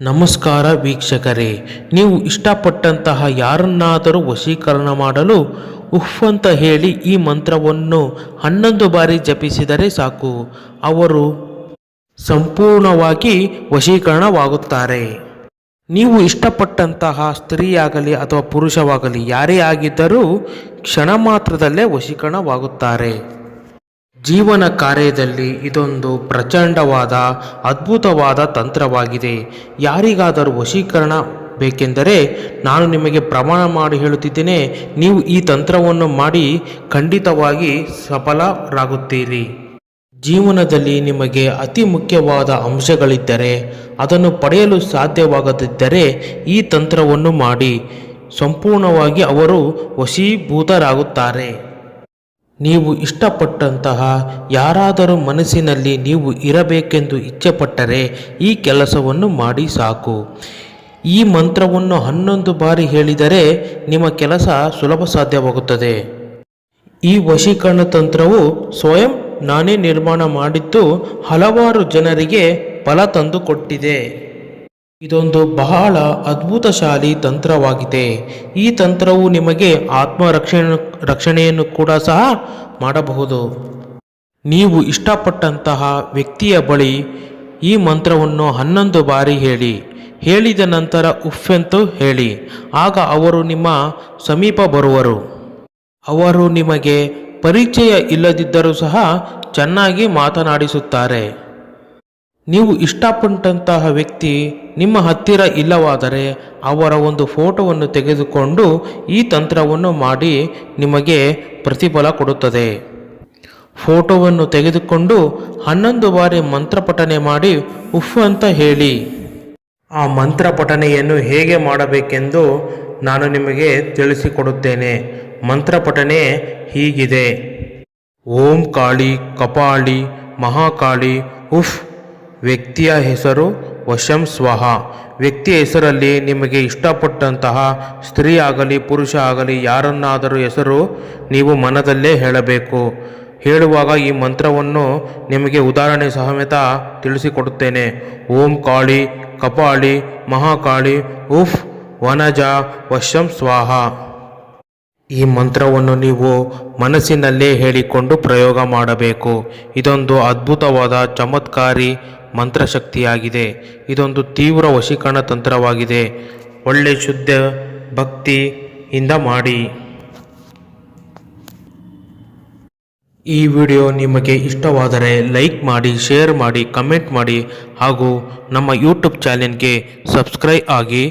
ನಮಸ್ಕಾರ ವೀಕ್ಷಕರೇ, ನೀವು ಇಷ್ಟಪಟ್ಟಂತಹ ಯಾರನ್ನಾದರೂ ವಶೀಕರಣ ಮಾಡಲು ಉಫ್ ಅಂತ ಹೇಳಿ ಈ ಮಂತ್ರವನ್ನು 11 ಬಾರಿ ಜಪಿಸಿದರೆ ಸಾಕು. ಅವರು ಸಂಪೂರ್ಣವಾಗಿ ವಶೀಕರಣವಾಗುತ್ತಾರೆ. ನೀವು ಇಷ್ಟಪಟ್ಟಂತಹ ಸ್ತ್ರೀಯಾಗಲಿ ಅಥವಾ ಪುರುಷವಾಗಲಿ ಯಾರೇ ಆಗಿದ್ದರೂ ಕ್ಷಣ ಮಾತ್ರದಲ್ಲೇ ವಶೀಕರಣವಾಗುತ್ತಾರೆ. ಜೀವನ ಕಾರ್ಯದಲ್ಲಿ ಇದೊಂದು ಪ್ರಚಂಡವಾದ ಅದ್ಭುತವಾದ ತಂತ್ರವಾಗಿದೆ. ಯಾರಿಗಾದರೂ ವಶೀಕರಣ ಬೇಕೆಂದರೆ ನಾನು ನಿಮಗೆ ಪ್ರಮಾಣ ಮಾಡಿ ಹೇಳುತ್ತಿದ್ದೇನೆ, ನೀವು ಈ ತಂತ್ರವನ್ನು ಮಾಡಿ ಖಂಡಿತವಾಗಿ ಸಫಲರಾಗುತ್ತೀರಿ. ಜೀವನದಲ್ಲಿ ನಿಮಗೆ ಅತಿ ಮುಖ್ಯವಾದ ಅಂಶಗಳಿದ್ದರೆ ಅದನ್ನು ಪಡೆಯಲು ಸಾಧ್ಯವಾಗದಿದ್ದರೆ ಈ ತಂತ್ರವನ್ನು ಮಾಡಿ ಸಂಪೂರ್ಣವಾಗಿ ಅವರು ವಶೀಭೂತರಾಗುತ್ತಾರೆ. ನೀವು ಇಷ್ಟಪಟ್ಟಂತಹ ಯಾರಾದರೂ ಮನಸ್ಸಿನಲ್ಲಿ ನೀವು ಇರಬೇಕೆಂದು ಇಚ್ಛೆಪಟ್ಟರೆ ಈ ಕೆಲಸವನ್ನು ಮಾಡಿ ಸಾಕು. ಈ ಮಂತ್ರವನ್ನು 11 ಬಾರಿ ಹೇಳಿದರೆ ನಿಮ್ಮ ಕೆಲಸ ಸುಲಭ ಸಾಧ್ಯವಾಗುತ್ತದೆ. ಈ ವಶೀಕರಣ ತಂತ್ರವು ಸ್ವಯಂ ನಾನೇ ನಿರ್ಮಾಣ ಮಾಡಿದ್ದು ಹಲವಾರು ಜನರಿಗೆ ಫಲ ತಂದುಕೊಟ್ಟಿದೆ. ಇದೊಂದು ಬಹಳ ಅದ್ಭುತಶಾಲಿ ತಂತ್ರವಾಗಿದೆ. ಈ ತಂತ್ರವು ನಿಮಗೆ ರಕ್ಷಣೆಯನ್ನು ಕೂಡ ಸಹ ಮಾಡಬಹುದು. ನೀವು ಇಷ್ಟಪಟ್ಟಂತಹ ವ್ಯಕ್ತಿಯ ಬಳಿ ಈ ಮಂತ್ರವನ್ನು 11 ಬಾರಿ ಹೇಳಿದ ನಂತರ ಉಫ್ಫೆಂತು ಹೇಳಿ. ಆಗ ಅವರು ನಿಮ್ಮ ಸಮೀಪ ಬರುವರು. ಅವರು ನಿಮಗೆ ಪರಿಚಯ ಇಲ್ಲದಿದ್ದರೂ ಸಹ ಚೆನ್ನಾಗಿ ಮಾತನಾಡಿಸುತ್ತಾರೆ. ನೀವು ಇಷ್ಟಪಟ್ಟಂತಹ ವ್ಯಕ್ತಿ ನಿಮ್ಮ ಹತ್ತಿರ ಇಲ್ಲವಾದರೆ ಅವರ ಒಂದು ಫೋಟೋವನ್ನು ತೆಗೆದುಕೊಂಡು ಈ ತಂತ್ರವನ್ನು ಮಾಡಿ ನಿಮಗೆ ಪ್ರತಿಫಲ ಕೊಡುತ್ತದೆ. ಫೋಟೋವನ್ನು ತೆಗೆದುಕೊಂಡು 11 ಬಾರಿ ಮಂತ್ರಪಠನೆ ಮಾಡಿ ಉಫ್ ಅಂತ ಹೇಳಿ. ಆ ಮಂತ್ರಪಠನೆಯನ್ನು ಹೇಗೆ ಮಾಡಬೇಕೆಂದು ನಾನು ನಿಮಗೆ ತಿಳಿಸಿಕೊಡುತ್ತೇನೆ. ಮಂತ್ರಪಠನೆ ಹೀಗಿದೆ: ಓಂ ಕಾಳಿ ಕಪಾಳಿ ಮಹಾಕಾಳಿ ಉಫ್. ವ್ಯಕ್ತಿಯ ಹೆಸರು ವಶಂ ಸ್ವಹ. ವ್ಯಕ್ತಿಯ ಹೆಸರಲ್ಲಿ ನಿಮಗೆ ಇಷ್ಟಪಟ್ಟಂತಹ ಸ್ತ್ರೀ ಆಗಲಿ ಪುರುಷ ಆಗಲಿ ಯಾರನ್ನಾದರೂ ಹೆಸರು ನೀವು ಮನದಲ್ಲೇ ಹೇಳಬೇಕು. ಹೇಳುವಾಗ ಈ ಮಂತ್ರವನ್ನು ನಿಮಗೆ ಉದಾಹರಣೆ ಸಮೇತ ತಿಳಿಸಿಕೊಡುತ್ತೇನೆ. ಓಂ ಕಾಳಿ ಕಪಾಳಿ ಮಹಾಕಾಳಿ ಉಫ್ ವನಜ ವಶಂ ಸ್ವಾಹ. ಈ ಮಂತ್ರವನ್ನು ನೀವು ಮನಸ್ಸಿನಲ್ಲೇ ಹೇಳಿಕೊಂಡು ಪ್ರಯೋಗ ಮಾಡಬೇಕು. ಇದೊಂದು ಅದ್ಭುತವಾದ ಚಮತ್ಕಾರಿ ಮಂತ್ರಶಕ್ತಿಯಾಗಿದೆ. ಇದೊಂದು ತೀವ್ರ ವಶೀಕರಣ ತಂತ್ರವಾಗಿದೆ. ಒಳ್ಳೆ ಶುದ್ಧ ಭಕ್ತಿಯಿಂದ ಮಾಡಿ. ಈ ವಿಡಿಯೋ ನಿಮಗೆ ಇಷ್ಟವಾದರೆ ಲೈಕ್ ಮಾಡಿ, ಶೇರ್ ಮಾಡಿ, ಕಮೆಂಟ್ ಮಾಡಿ ಹಾಗೂ ನಮ್ಮ ಯೂಟ್ಯೂಬ್ ಚಾನೆಲ್ಗೆ ಸಬ್ಸ್ಕ್ರೈಬ್ ಆಗಿ.